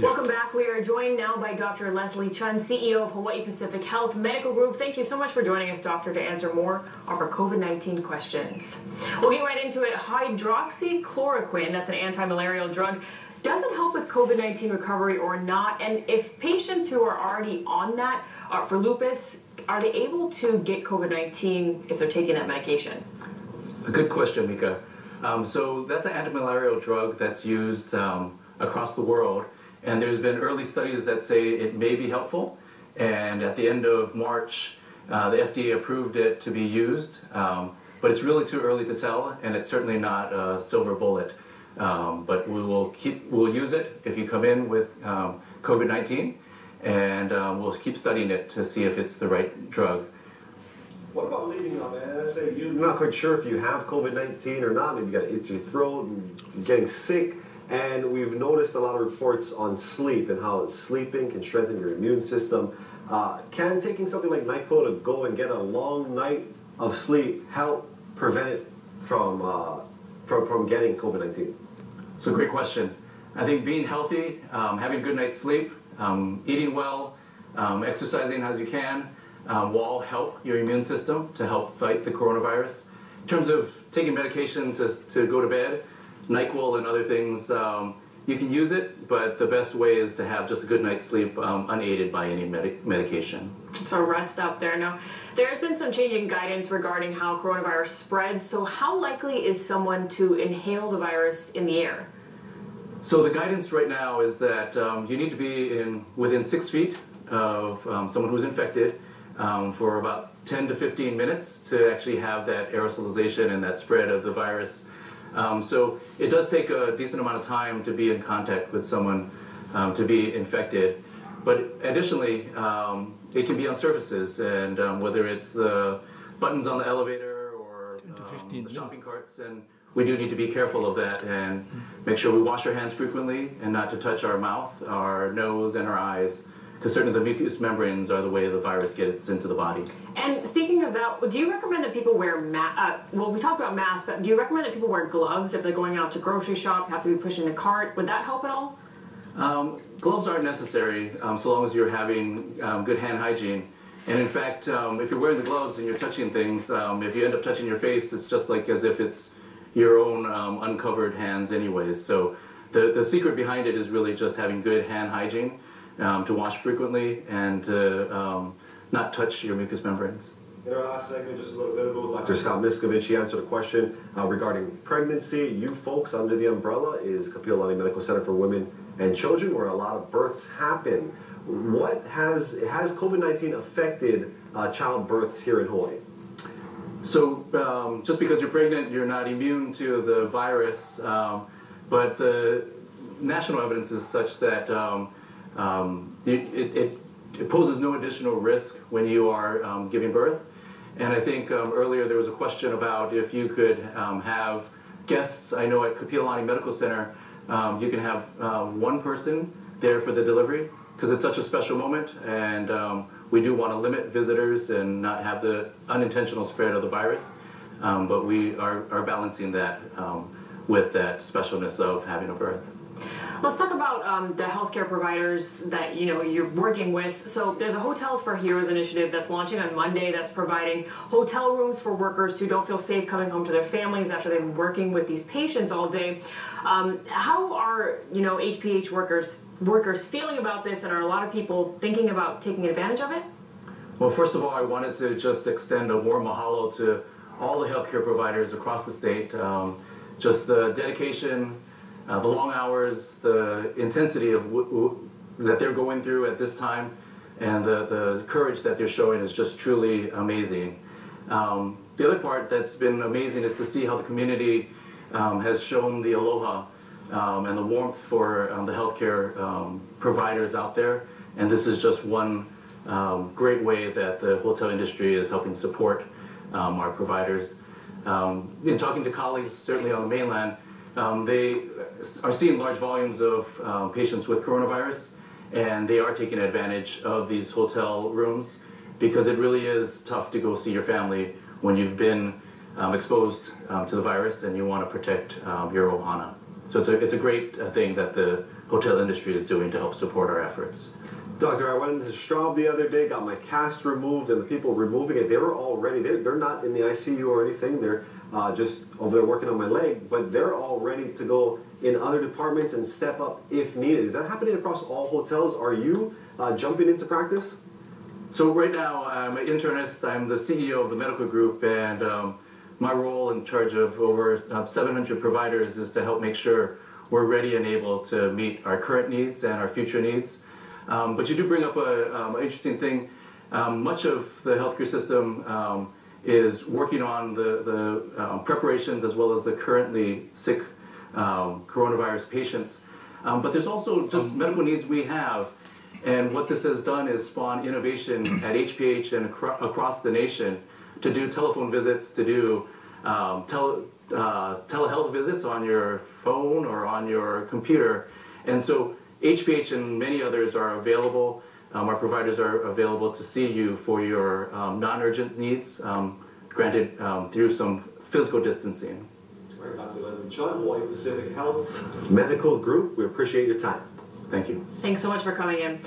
Welcome back. We are joined now by Dr. Leslie Chun, CEO of Hawaii Pacific Health Medical Group. Thank you so much for joining us, Doctor, to answer more of our COVID-19 questions. We'll get right into it. Hydroxychloroquine, that's an anti-malarial drug, doesn't help with COVID-19 recovery or not. And if patients who are already on that for lupus, are they able to get COVID-19 if they're taking that medication? A good question, Mika. So that's an antimalarial drug that's used across the world, and there's been early studies that say it may be helpful, and at the end of March the FDA approved it to be used, but it's really too early to tell, and it's certainly not a silver bullet, but we'll use it if you come in with COVID-19, and we'll keep studying it to see if it's the right drug. What about leading up, man? Let's say you're not quite sure if you have COVID-19 or not. Maybe you got an itchy throat and getting sick. And we've noticed a lot of reports on sleep and how sleeping can strengthen your immune system. Can taking something like NyQuil to go and get a long night of sleep help prevent it from getting COVID-19? It's a great question. I think being healthy, having a good night's sleep, eating well, exercising as you can, will all help your immune system to help fight the coronavirus. In terms of taking medication to go to bed, NyQuil and other things, you can use it, but the best way is to have just a good night's sleep unaided by any medication. So rest up there. Now, there's been some changing guidance regarding how coronavirus spreads, so how likely is someone to inhale the virus in the air? So the guidance right now is that you need to be within 6 feet of someone who's infected for about 10 to 15 minutes to actually have that aerosolization and that spread of the virus. So it does take a decent amount of time to be in contact with someone to be infected. But additionally, it can be on surfaces, and whether it's the buttons on the elevator or the shopping carts, and we do need to be careful of that and make sure we wash our hands frequently and not to touch our mouth, our nose, and our eyes, because certainly the mucous membranes are the way the virus gets into the body. And speaking of that, do you recommend that people wear well, we talked about masks, but do you recommend that people wear gloves if they're going out to grocery shop, have to be pushing the cart? Would that help at all? Gloves aren't necessary so long as you're having good hand hygiene. And in fact, if you're wearing the gloves and you're touching things, if you end up touching your face, it's just like as if it's your own uncovered hands anyways. So the secret behind it is really just having good hand hygiene. To wash frequently and to not touch your mucous membranes. In our last segment, just a little bit ago, Dr. Scott Miskovich, he answered a question regarding pregnancy. You folks under the umbrella is Kapiolani Medical Center for Women and Children, where a lot of births happen. What has COVID-19 affected childbirths here in Hawaii? So just because you're pregnant, you're not immune to the virus, but the national evidence is such that it poses no additional risk when you are giving birth. And I think earlier there was a question about if you could have guests. I know at Kapiolani Medical Center you can have one person there for the delivery because it's such a special moment, and we do want to limit visitors and not have the unintentional spread of the virus, but we are balancing that with that specialness of having a birth. Let's talk about the healthcare providers that you're working with. So there's a Hotels for Heroes initiative that's launching on Monday that's providing hotel rooms for workers who don't feel safe coming home to their families after they've been working with these patients all day. How are HPH workers feeling about this, and are a lot of people thinking about taking advantage of it? Well, first of all, I wanted to just extend a warm mahalo to all the healthcare providers across the state. Just the dedication, the long hours, the intensity of that they're going through at this time, and the courage that they're showing is just truly amazing. The other part that's been amazing is to see how the community has shown the aloha and the warmth for the healthcare providers out there. And this is just one great way that the hotel industry is helping support our providers. In talking to colleagues, certainly on the mainland, they are seeing large volumes of patients with coronavirus, and they are taking advantage of these hotel rooms because it really is tough to go see your family when you've been exposed to the virus and you want to protect your ohana. So it's a great thing that the hotel industry is doing to help support our efforts. Doctor, I went into Straub the other day, got my cast removed, and the people removing it, they were all ready. They're not in the ICU or anything. They're just over there working on my leg, but they're all ready to go in other departments and step up if needed. Is that happening across all hotels? Are you jumping into practice? So right now, I'm an internist. I'm the CEO of the medical group, and my role in charge of over 700 providers is to help make sure we're ready and able to meet our current needs and our future needs. But you do bring up an interesting thing. Much of the healthcare system is working on the preparations as well as the currently sick coronavirus patients. But there's also just medical needs we have. And what this has done is spawn innovation at HPH and across the nation to do telephone visits, to do telehealth visits on your phone or on your computer. And so HPH and many others are available. Our providers are available to see you for your non-urgent needs, granted through some physical distancing. All right, Dr. Leslie Chun, Hawaii Pacific Health Medical Group, we appreciate your time. Thank you. Thanks so much for coming in.